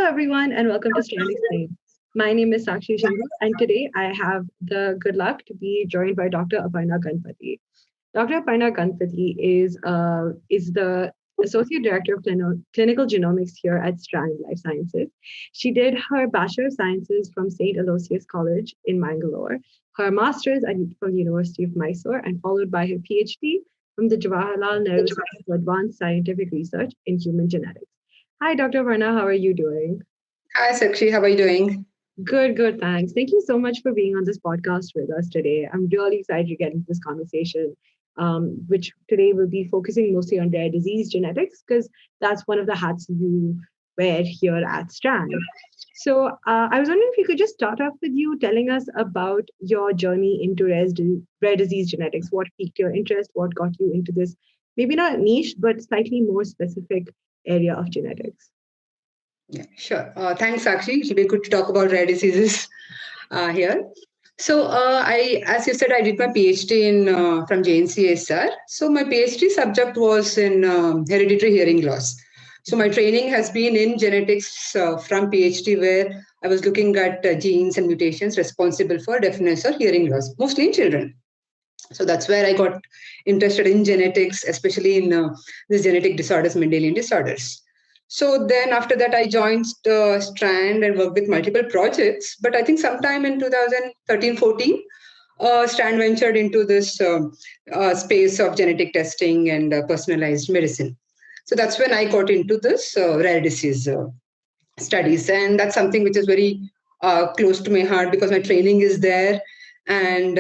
everyone, and welcome to Strand Explained. My name is Sakshi Shindu, and today I have the good luck to be joined by Dr. Aparna Ganpati. Dr. Aparna Ganpati is the Associate Director of Clinical Genomics here at Strand Life Sciences. She did her Bachelor of Sciences from St. Aloysius College in Mangalore, her Master's from the University of Mysore, and followed by her PhD from the Jawaharlal Nehru Center for Advanced Scientific Research in Human Genetics. Hi, Dr. Aparna, how are you doing? Hi, Sakshi. How are you doing? Good, good, thanks. Thank you so much for being on this podcast with us today. I'm really excited to get into this conversation, which today will be focusing mostly on rare disease genetics, because that's one of the hats you wear here at Strand. So I was wondering if you could just start off with you telling us about your journey into rare disease genetics. What piqued your interest? What got you into this, maybe not niche, but slightly more specific area of genetics? Yeah, sure. Thanks, Sakshi. It should be good to talk about rare diseases here. So, as you said, I did my PhD in from JNCSR. So, my PhD subject was in hereditary hearing loss. So, my training has been in genetics from PhD, where I was looking at genes and mutations responsible for deafness or hearing loss, mostly in children. So that's where I got interested in genetics, especially in these genetic disorders, Mendelian disorders. So then after that, I joined Strand and worked with multiple projects. But I think sometime in 2013-14, Strand ventured into this space of genetic testing and personalized medicine. So that's when I got into this rare disease studies. And that's something which is very close to my heart because my training is there. And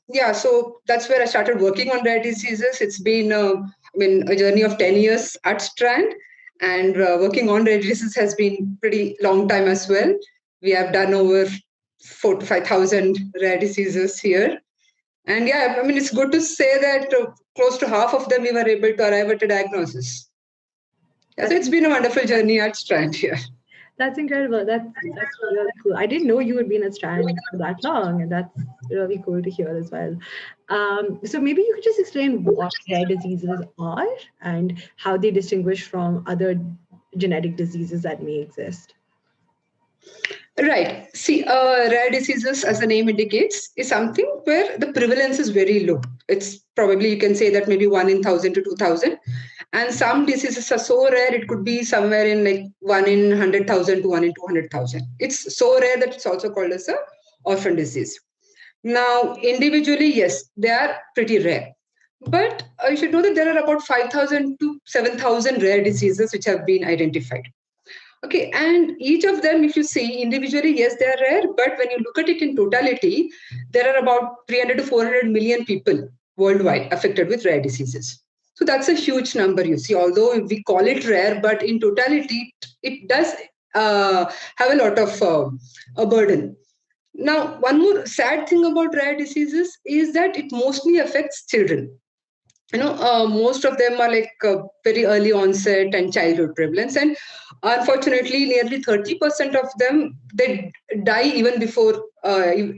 yeah, so that's where I started working on rare diseases. It's been a journey of 10 years at Strand, and working on rare diseases has been pretty long time as well. We have done over 4 to 5,000 rare diseases here. And yeah, I mean, it's good to say that close to half of them we were able to arrive at a diagnosis. Yeah, so it's been a wonderful journey at Strand here. That's incredible. That's really cool. I didn't know you had been at Strand for that long, and that's really cool to hear as well. So maybe you could just explain what rare diseases are and how they distinguish from other genetic diseases that may exist. Right. See, rare diseases, as the name indicates, is something where the prevalence is very low. It's probably, you can say that maybe 1 in 1,000 to 2,000. And some diseases are so rare, it could be somewhere in like 1 in 100,000 to 1 in 200,000. It's so rare that it's also called as a orphan disease. Now, individually, yes, they are pretty rare. But you should know that there are about 5,000 to 7,000 rare diseases which have been identified. Okay, and each of them, if you see individually, yes, they are rare, but when you look at it in totality, there are about 300 to 400 million people worldwide affected with rare diseases. So that's a huge number, you see, although we call it rare, but in totality, it does have a lot of a burden. Now, one more sad thing about rare diseases is that it mostly affects children. Most of them are like very early onset and childhood prevalence, and unfortunately nearly 30% of them, they die even before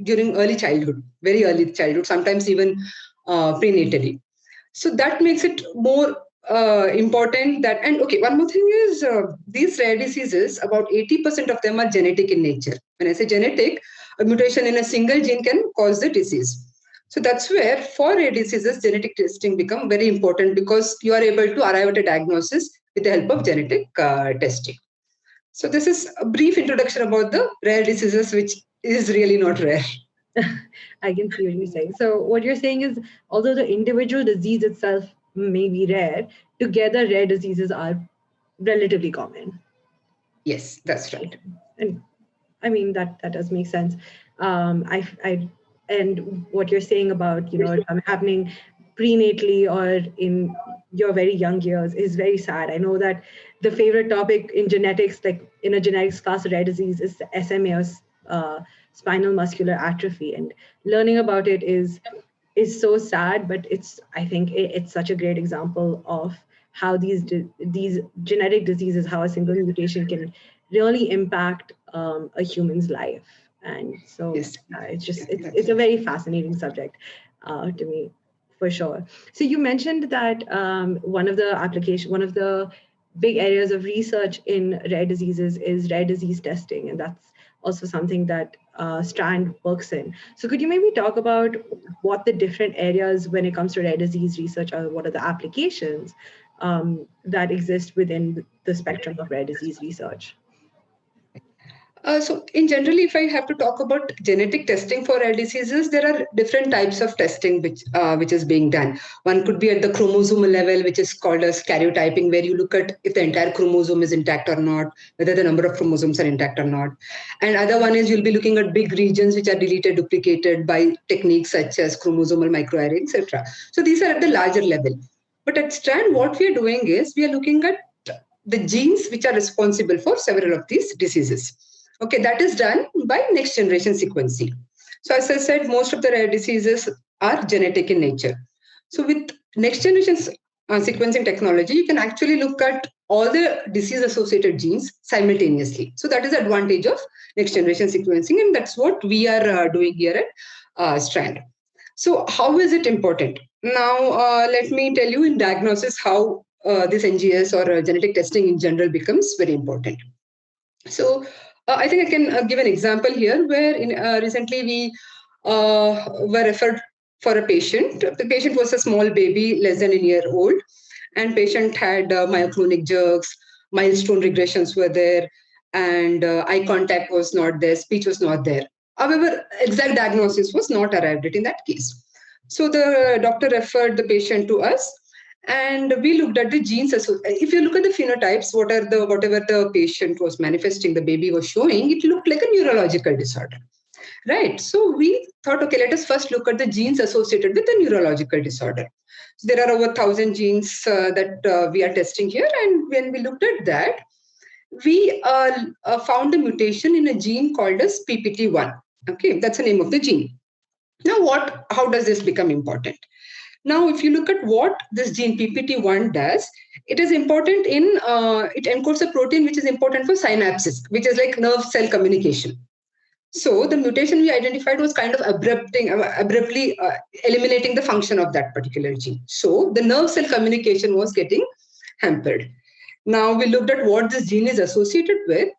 during early childhood, very early childhood, sometimes even prenatally. So that makes it more important that, and okay, one more thing is these rare diseases, about 80% of them are genetic in nature. When I say genetic, a mutation in a single gene can cause the disease. So that's where for rare diseases, genetic testing become very important because you are able to arrive at a diagnosis with the help of genetic testing. So this is a brief introduction about the rare diseases, which is really not rare. I can see what you're saying. So what you're saying is, although the individual disease itself may be rare, together rare diseases are relatively common. Yes, that's right. And I mean that does make sense. I and what you're saying about happening prenatally or in your very young years is very sad. I know that the favorite topic in genetics, like in a genetics class, rare disease, is SMA or spinal muscular atrophy, and learning about it is so sad. But I think it's such a great example of how these genetic diseases, how a single mutation can really impact a human's life. And so Yes. It's a very fascinating subject to me, for sure. So you mentioned that one of the big areas of research in rare diseases is rare disease testing, and that's also something that Strand works in. So could you maybe talk about what the different areas when it comes to rare disease research are, what are the applications that exist within the spectrum of rare disease research? So in generally, if I have to talk about genetic testing for rare diseases, there are different types of testing which is being done. One could be at the chromosomal level, which is called as karyotyping, where you look at if the entire chromosome is intact or not, whether the number of chromosomes are intact or not. And other one is you'll be looking at big regions which are deleted, duplicated by techniques such as chromosomal microarray, etc. So these are at the larger level. But at Strand, what we are doing is we are looking at the genes which are responsible for several of these diseases. Okay, that is done by next generation sequencing. So as I said, most of the rare diseases are genetic in nature. So with next generation sequencing technology, you can actually look at all the disease associated genes simultaneously. So that is the advantage of next generation sequencing, and that's what we are doing here at Strand. So how is it important? Now, let me tell you in diagnosis how this NGS or genetic testing in general becomes very important. So I think I can give an example here where recently we were referred for a patient. The patient was a small baby, less than a year old, and patient had myoclonic jerks, milestone regressions were there, and eye contact was not there, speech was not there. However, exact diagnosis was not arrived at in that case. So the doctor referred the patient to us, and we looked at the genes. If you look at the phenotypes, whatever the patient was manifesting, the baby was showing, it looked like a neurological disorder, right? So we thought, okay, let us first look at the genes associated with the neurological disorder. So there are over 1,000 genes that we are testing here, and when we looked at that, we found a mutation in a gene called as PPT1. Okay, that's the name of the gene. Now, how does this become important? Now, if you look at what this gene PPT1 does, it is important it encodes a protein which is important for synapses, which is like nerve cell communication. So the mutation we identified was kind of abruptly eliminating the function of that particular gene. So the nerve cell communication was getting hampered. Now we looked at what this gene is associated with.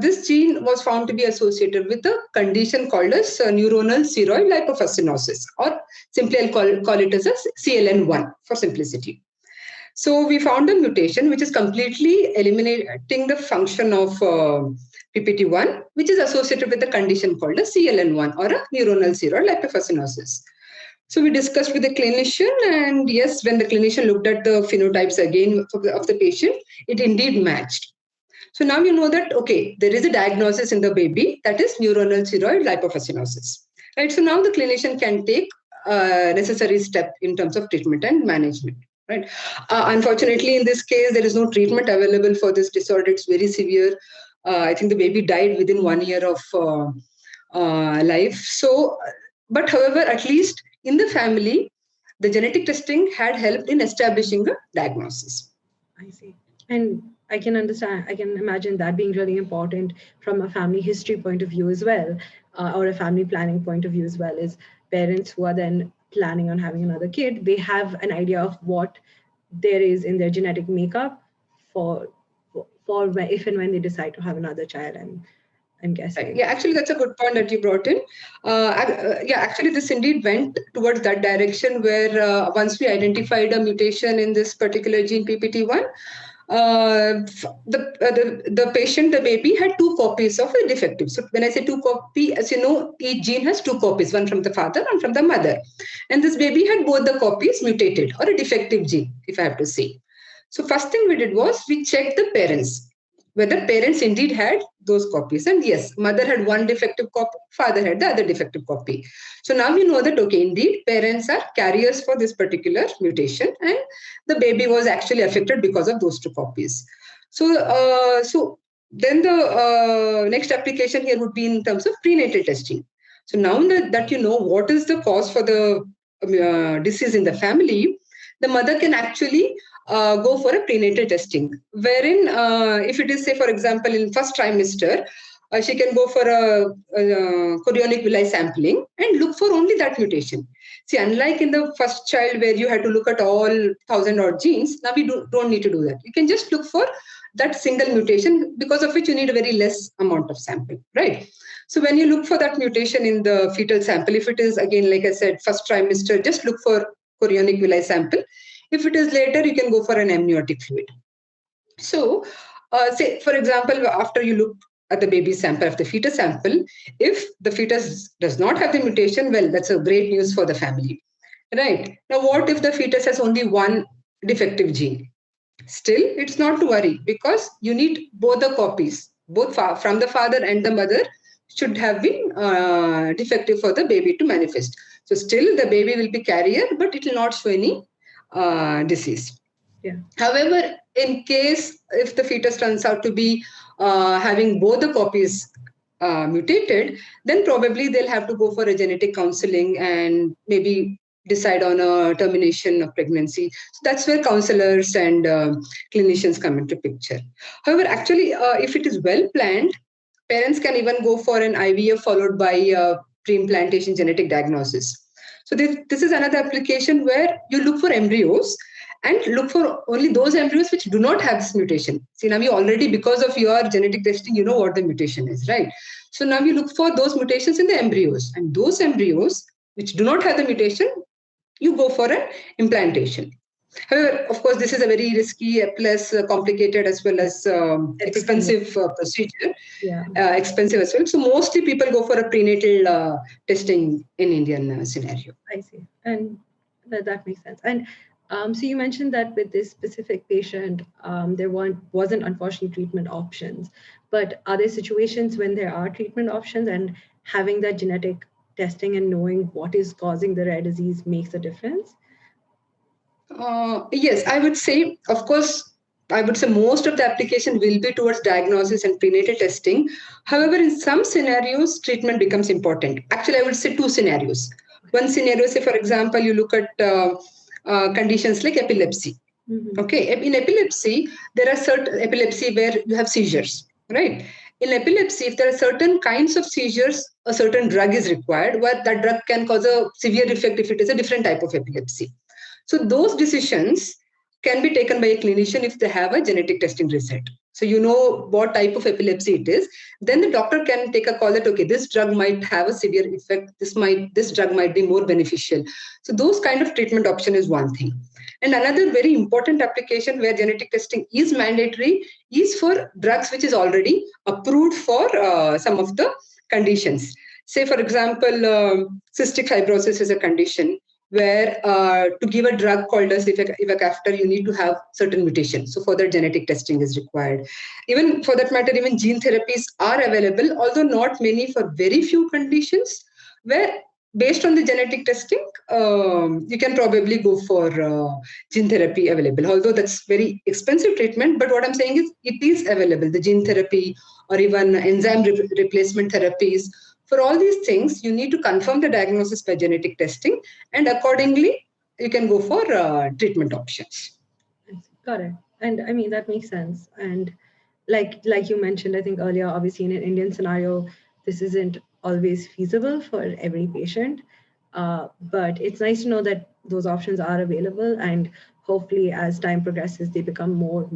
This gene was found to be associated with a condition called as neuronal ceroid lipofuscinosis, or simply I'll call it as a CLN1 for simplicity. So we found a mutation which is completely eliminating the function of PPT1, which is associated with a condition called a CLN1 or a neuronal ceroid lipofuscinosis. So we discussed with the clinician, and yes, when the clinician looked at the phenotypes again of the patient, it indeed matched. So now you know that, okay, there is a diagnosis in the baby, that is neuronal ceroid lipofuscinosis. Right? So now the clinician can take necessary step in terms of treatment and management. Right? Unfortunately, in this case, there is no treatment available for this disorder. It's very severe. I think the baby died within 1 year of life. So, but however, at least in the family, the genetic testing had helped in establishing the diagnosis. I see. And I can understand, I can imagine that being really important from a family history point of view as well, or a family planning point of view as well, is parents who are then planning on having another kid, they have an idea of what there is in their genetic makeup for if and when they decide to have another child. And I'm guessing. Yeah, actually, that's a good point that you brought in. Yeah, actually, this indeed went towards that direction where once we identified a mutation in this particular gene PPT1, the patient, the baby, had 2 copies of a defective. So when I say 2 copies, as you know, each gene has 2 copies, one from the father and from the mother. And this baby had both the copies mutated, or a defective gene, if I have to say. So first thing we did was we checked the parents, whether parents indeed had those copies. And yes, mother had 1 defective copy, father had the other defective copy. So now we know that, okay, indeed, parents are carriers for this particular mutation, and the baby was actually affected because of those 2 copies. So then the next application here would be in terms of prenatal testing. So now that you know what is the cause for the disease in the family, the mother can actually go for a prenatal testing, wherein if it is, say, for example, in first trimester, she can go for a chorionic villi sampling and look for only that mutation. See, unlike in the first child where you had to look at all 1,000 odd genes, now we don't need to do that. You can just look for that single mutation, because of which you need a very less amount of sample, right? So when you look for that mutation in the fetal sample, if it is, again, like I said, first trimester, just look for chorionic villi sample. If it is later, you can go for an amniotic fluid. So, say, for example, after you look at the baby sample, of the fetus sample, if the fetus does not have the mutation, well, that's a great news for the family, right? Now, what if the fetus has only one defective gene? Still, it's not to worry, because you need both the copies, both from the father and the mother should have been defective for the baby to manifest. So still the baby will be carrier, but it will not show any disease. Yeah. However, in case if the fetus turns out to be having both the copies mutated, then probably they'll have to go for a genetic counseling and maybe decide on a termination of pregnancy. So that's where counselors and clinicians come into picture. However, actually, if it is well planned, parents can even go for an IVF followed by pre-implantation genetic diagnosis. So this is another application where you look for embryos and look for only those embryos which do not have this mutation. See, now you already, because of your genetic testing, you know what the mutation is, right? So now you look for those mutations in the embryos, and those embryos which do not have the mutation, you go for an implantation. However, of course, this is a very risky, plus complicated, as well as expensive procedure. Yeah. Expensive as well. So mostly people go for a prenatal testing in Indian scenario. I see. And that makes sense. And so you mentioned that with this specific patient, there wasn't unfortunately treatment options, but are there situations when there are treatment options and having that genetic testing and knowing what is causing the rare disease makes a difference? Yes, I would say, of course, I would say most of the application will be towards diagnosis and prenatal testing. However, in some scenarios, treatment becomes important. Actually, I would say two scenarios. One scenario, say, for example, you look at conditions like epilepsy. Mm-hmm. Okay, in epilepsy, there are certain epilepsy where you have seizures, right? In epilepsy, if there are certain kinds of seizures, a certain drug is required, where that drug can cause a severe effect if it is a different type of epilepsy. So those decisions can be taken by a clinician if they have a genetic testing result. So you know what type of epilepsy it is. Then the doctor can take a call that, okay, this drug might have a severe effect. This drug might be more beneficial. So those kind of treatment option is one thing. And another very important application where genetic testing is mandatory is for drugs which is already approved for some of the conditions. Say, for example, cystic fibrosis is a condition where to give a drug called as ivacaftor, you need to have certain mutations. So further genetic testing is required. Even for that matter, even gene therapies are available, although not many, for very few conditions where based on the genetic testing, you can probably go for gene therapy available, although that's very expensive treatment. But what I'm saying is it is available, the gene therapy or even enzyme replacement therapies. For all these things, you need to confirm the diagnosis by genetic testing, and accordingly, you can go for treatment options. Got it. And I mean, that makes sense. And like you mentioned, I think earlier, obviously in an Indian scenario, this isn't always feasible for every patient. But it's nice to know that those options are available, and hopefully as time progresses, they become more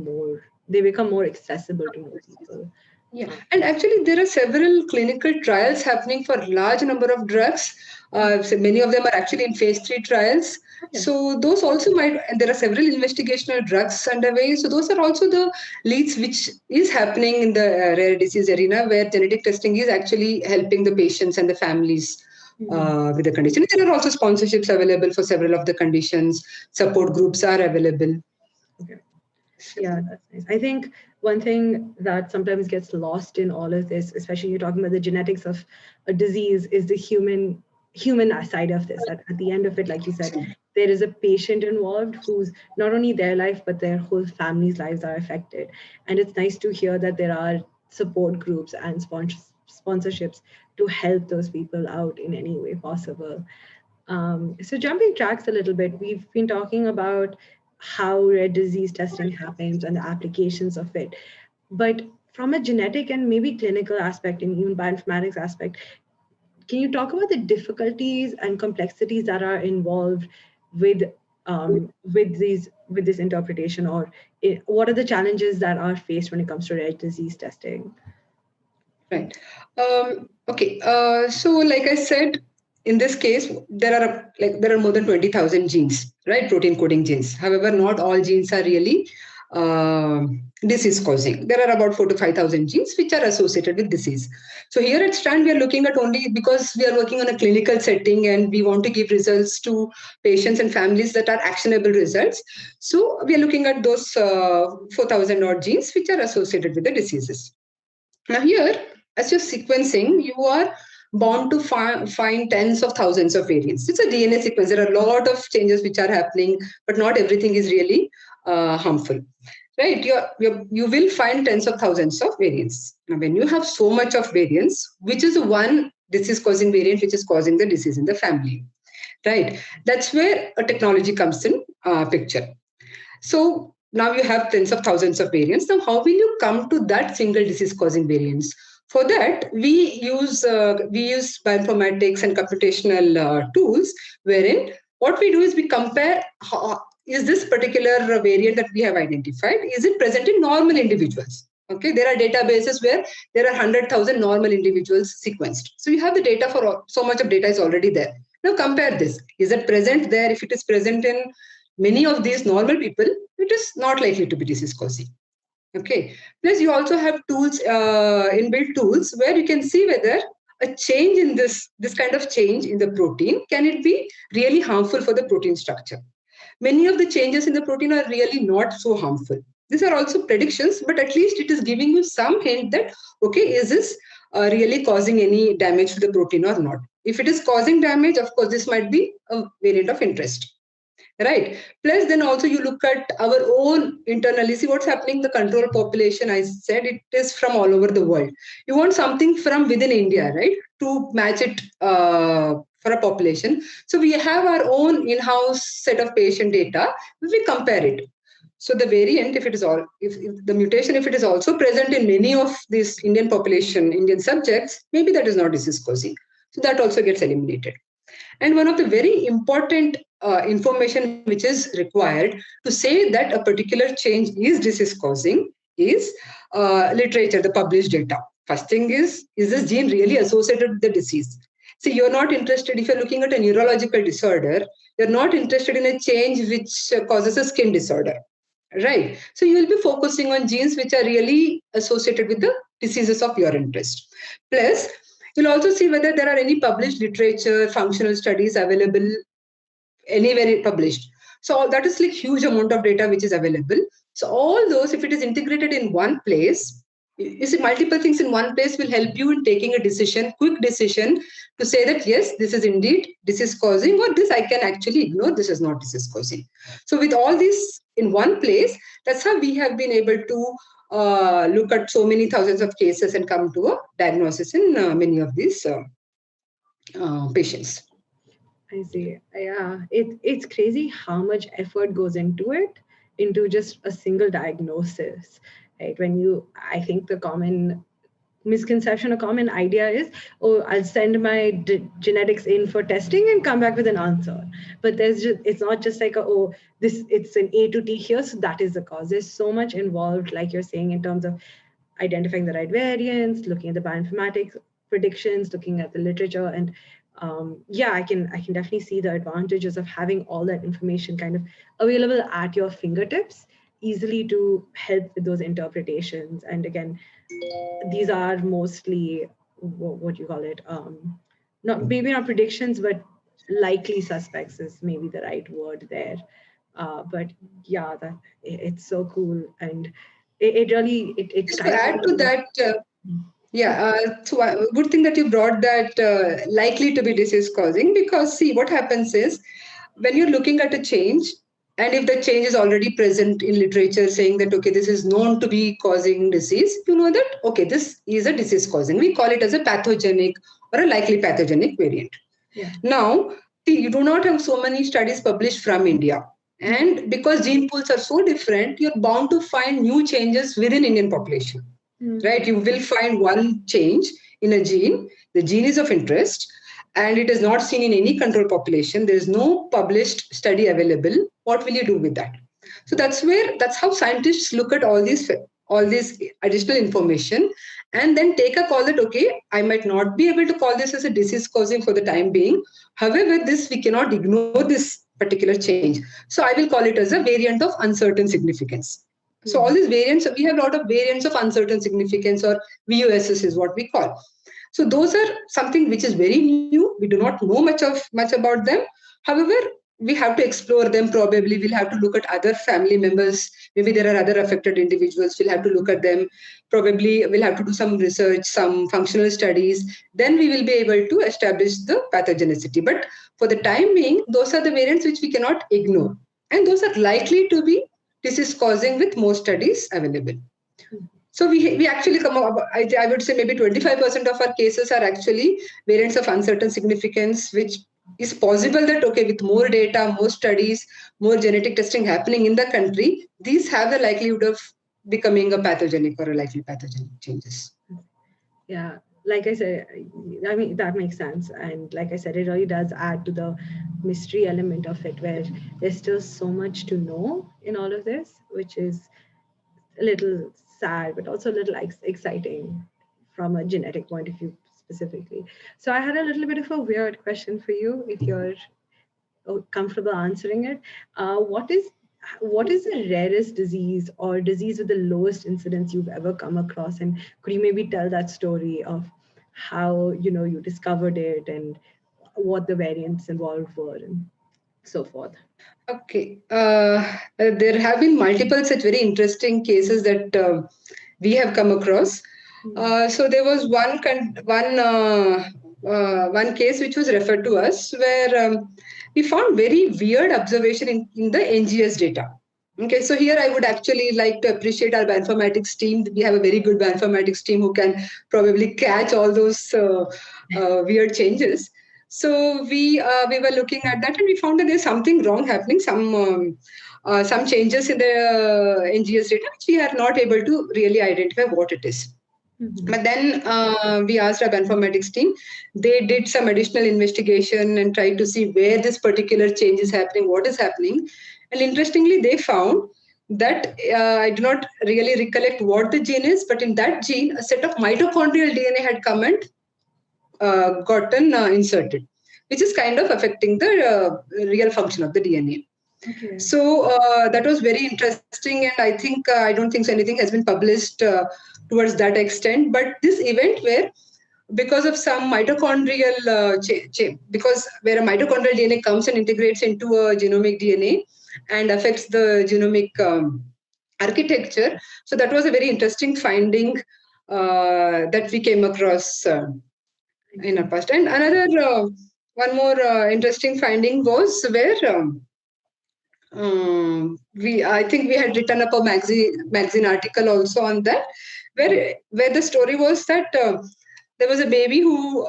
accessible to more people. Yeah, and actually there are several clinical trials happening for large number of drugs. So many of them are actually in phase 3 trials. Okay. So those also might, and there are several investigational drugs underway. So those are also the leads which is happening in the rare disease arena, where genetic testing is actually helping the patients and the families with the condition. There are also sponsorships available for several of the conditions. Support groups are available. Okay. Yeah, that's nice. I think one thing that sometimes gets lost in all of this, especially you're talking about the genetics of a disease, is the human side of this. At the end of it, like you said, there is a patient involved who's not only their life, but their whole family's lives are affected. And it's nice to hear that there are support groups and sponsorships to help those people out in any way possible. So jumping tracks a little bit, we've been talking about how rare disease testing happens and the applications of it. But from a genetic and maybe clinical aspect and even bioinformatics aspect, can you talk about the difficulties and complexities that are involved with this interpretation, or what are the challenges that are faced when it comes to rare disease testing? Right. Okay. So, like I said, in this case, there are more than 20,000 genes, right? Protein coding genes. However, not all genes are really disease causing. There are about 4 to 5,000 genes which are associated with disease. So here at Strand, we are looking at only, because we are working on a clinical setting and we want to give results to patients and families that are actionable results. So we are looking at those 4,000 odd genes which are associated with the diseases. Now here, as you're sequencing, you are bound to find tens of thousands of variants. It's a DNA sequence. There are a lot of changes which are happening, but not everything is really harmful. Right? You will find tens of thousands of variants. Now, when you have so much of variants, which is the one disease-causing variant which is causing the disease in the family? Right? That's where a technology comes in picture. So now you have tens of thousands of variants. Now, how will you come to that single disease-causing variants? For that, we use bioinformatics and computational tools, wherein what we do is we compare is this particular variant that we have identified, is it present in normal individuals? Okay, there are databases where there are 100,000 normal individuals sequenced. So you have the data for so much of data is already there. Now compare this. Is it present there? If it is present in many of these normal people, it is not likely to be disease causing. Okay. Plus, you also have tools, inbuilt tools, where you can see whether a change in this kind of change in the protein, can it be really harmful for the protein structure? Many of the changes in the protein are really not so harmful. These are also predictions, but at least it is giving you some hint that, okay, is this really causing any damage to the protein or not? If it is causing damage, of course, this might be a variant of interest. Right. Plus, then also you look at our own internally, see what's happening in the control population. I said it is from all over the world. You want something from within India, right, to match it for a population. So we have our own in-house set of patient data. We compare it. So the variant, if the mutation, if it is also present in many of these Indian population, Indian subjects, maybe that is not disease causing. So that also gets eliminated. And one of the very important information which is required to say that a particular change is disease causing is literature, the published data. First thing is this gene really associated with the disease? See, you're not interested, if you're looking at a neurological disorder, you're not interested in a change which causes a skin disorder. Right. So you will be focusing on genes which are really associated with the diseases of your interest. Plus, you'll also see whether there are any published literature, functional studies available anywhere published. So that is like huge amount of data which is available. So all those, if it is integrated in one place, you see multiple things in one place will help you in taking a decision, quick decision to say that, yes, this is indeed disease causing, or this I can actually ignore, this is not disease causing. So with all this in one place, that's how we have been able to look at so many thousands of cases and come to a diagnosis in many of these patients. I see. Yeah, it's crazy how much effort goes into it, into just a single diagnosis, right? I think the common misconception, a common idea is, oh, I'll send my genetics in for testing and come back with an answer. But it's not just like, it's an A to T here, so that is the cause. There's so much involved, like you're saying, in terms of identifying the right variants, looking at the bioinformatics predictions, looking at the literature, and I can definitely see the advantages of having all that information kind of available at your fingertips, easily to help with those interpretations. And again, these are mostly what you call it, maybe not predictions, but likely suspects is maybe the right word there. But yeah, it's so cool, and it really just to add to that. So a good thing that you brought that likely to be disease causing, because see what happens is when you're looking at a change, and if the change is already present in literature saying that, okay, this is known to be causing disease, you know that, okay, this is a disease causing. We call it as a pathogenic or a likely pathogenic variant. Yeah. Now, see, you do not have so many studies published from India. And because gene pools are so different, you're bound to find new changes within Indian population. right? You will find one change in a gene. The gene is of interest and it is not seen in any control population. There is no published study available. What will you do with that? So that's how scientists look at all these additional information and then take a call that, okay, I might not be able to call this as a disease causing for the time being. However, we cannot ignore this particular change. So I will call it as a variant of uncertain significance. So all these variants, we have a lot of variants of uncertain significance, or VUSs is what we call. So those are something which is very new. We do not know much about them. However, we have to explore them. Probably we'll have to look at other family members. Maybe there are other affected individuals. We'll have to look at them. Probably we'll have to do some research, some functional studies. Then we will be able to establish the pathogenicity. But for the time being, those are the variants which we cannot ignore. And those are likely to be disease causing with more studies available. So we actually come up, I would say maybe 25% of our cases are actually variants of uncertain significance, which is possible that, okay, with more data, more studies, more genetic testing happening in the country, these have the likelihood of becoming a pathogenic or a likely pathogenic changes. Yeah, like I said, I mean, that makes sense. And like I said, it really does add to the mystery element of it, where there's still so much to know in all of this, which is a little sad, but also a little exciting from a genetic point of view specifically. So I had a little bit of a weird question for you, if you're comfortable answering it. What is the rarest disease or disease with the lowest incidence you've ever come across? And could you maybe tell that story of how you discovered it and what the variants involved were and so forth? Okay. There have been multiple such very interesting cases that we have come across. So there was one case which was referred to us where we found very weird observation in the NGS data. Okay, so here I would actually like to appreciate our bioinformatics team. We have a very good bioinformatics team who can probably catch all those weird changes. So we were looking at that and we found that there's something wrong happening, some changes in the NGS data which we are not able to really identify what it is. But then we asked our bioinformatics team. They did some additional investigation and tried to see where this particular change is happening, what is happening. And interestingly, they found that I do not really recollect what the gene is, but in that gene, a set of mitochondrial DNA had come and gotten inserted, which is kind of affecting the real function of the DNA. Okay. So that was very interesting, and I don't think anything has been published towards that extent. But this event where, because of some mitochondrial because where a mitochondrial DNA comes and integrates into a genomic DNA and affects the genomic architecture. So that was a very interesting finding that we came across in our past. And another one more interesting finding was where I think we had written up a magazine article also on that, where the story was that there was a baby who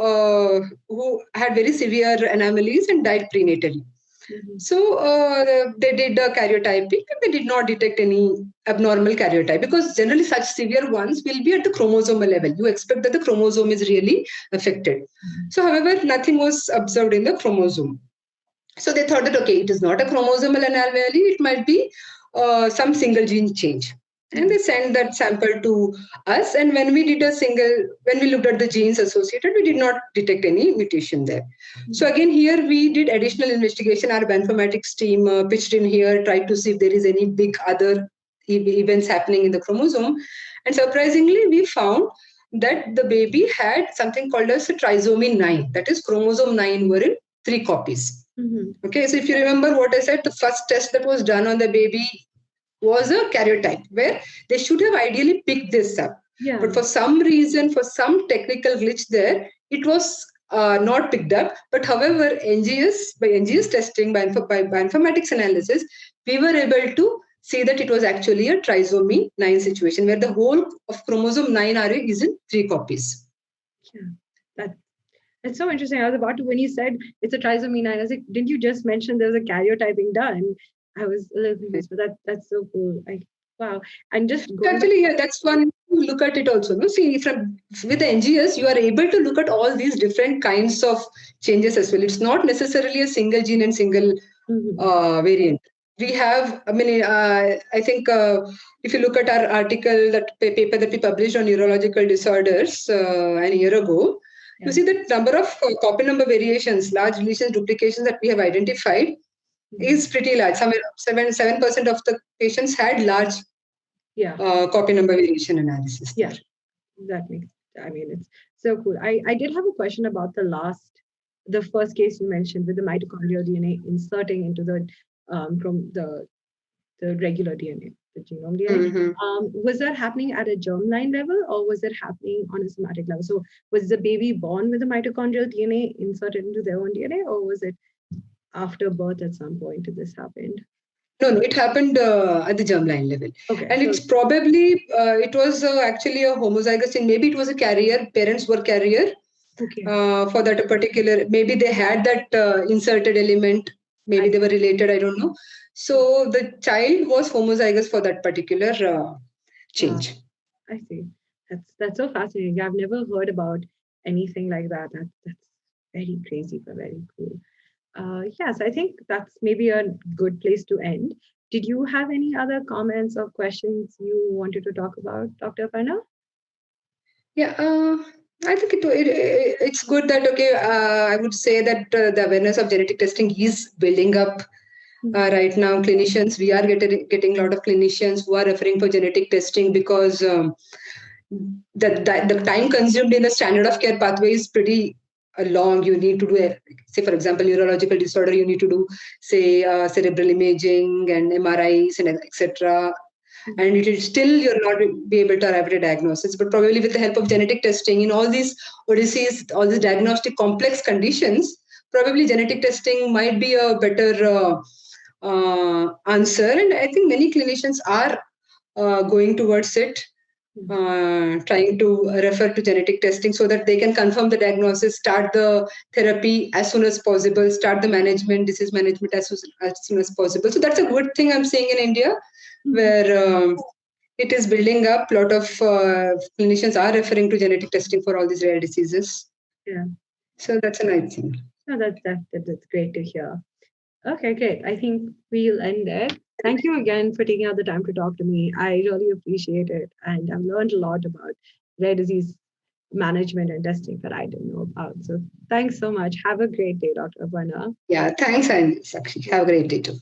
had very severe anomalies and died prenatally. Mm-hmm. So they did karyotyping and they did not detect any abnormal karyotype, because generally such severe ones will be at the chromosomal level. You expect that the chromosome is really affected. Mm-hmm. So however, nothing was observed in the chromosome. So they thought that, okay, it is not a chromosomal anomaly, it might be some single gene change. And they sent that sample to us. And when we looked at the genes associated, we did not detect any mutation there. Mm-hmm. So again, here we did additional investigation. Our bioinformatics team pitched in here, tried to see if there is any big other events happening in the chromosome. And surprisingly, we found that the baby had something called as trisomy 9. That is, chromosome 9 were in 3 copies. Mm-hmm. Okay, so if you remember what I said, the first test that was done on the baby was a karyotype, where they should have ideally picked this up. Yeah. But for some reason, for some technical glitch there, it was not picked up. But however, by NGS testing, by bioinformatics analysis, we were able to see that it was actually a trisomy 9 situation, where the whole of chromosome 9 RA is in 3 copies. Yeah, that's so interesting. I was about to, when you said it's a trisomy 9, I was like, didn't you just mention there was a karyotyping done? I was a little confused, but that's so cool. Wow. And just actually, yeah, that's one look at it also. No, see, with the NGS, you are able to look at all these different kinds of changes as well. It's not necessarily a single gene and single variant. We have, I think if you look at our article, that paper that we published on neurological disorders a year ago, you see the number of copy number variations, large deletions, duplications that we have identified is pretty large. Somewhere 7% of the patients had large copy number variation analysis. Yeah, exactly. I mean, it's so cool. I did have a question about the first case you mentioned with the mitochondrial DNA inserting into the from the regular DNA, the genome DNA. Was that happening at a germline level, or was it happening on a somatic level? So was the baby born with the mitochondrial DNA inserted into their own DNA, or was it after birth at some point did this happen? No, it happened at the germline level. Okay, and it's probably, it was actually a homozygous thing. Maybe it was a carrier, parents were carrier for that particular, maybe they had that inserted element, maybe they were related, I don't know. So the child was homozygous for that particular change. I see. That's so fascinating. I've never heard about anything like that. That's very crazy, but very cool. Yes, I think that's maybe a good place to end. Did you have any other comments or questions you wanted to talk about, Dr. Aparna? Yeah, I think it's good that, I would say that the awareness of genetic testing is building up right now. Clinicians, we are getting a lot of clinicians who are referring for genetic testing because the time consumed in the standard of care pathway is pretty long. You need to do, say, for example, neurological disorder, you need to do, say, cerebral imaging and MRIs and etc. And it is still, you're not be able to arrive at a diagnosis. But probably with the help of genetic testing in all these odysseys, all these diagnostic complex conditions, probably genetic testing might be a better answer. And I think many clinicians are going towards it. Trying to refer to genetic testing so that they can confirm the diagnosis, start the therapy as soon as possible, start the disease management as soon as possible. So that's a good thing I'm seeing in India, where it is building up. A lot of clinicians are referring to genetic testing for all these rare diseases. Yeah. So that's a nice thing. No, that's great to hear. Okay, great. I think we'll end there. Thank you again for taking out the time to talk to me. I really appreciate it. And I've learned a lot about rare disease management and testing that I didn't know about. So thanks so much. Have a great day, Dr. Aparna. Yeah, thanks, and Sakshi. Have a great day too.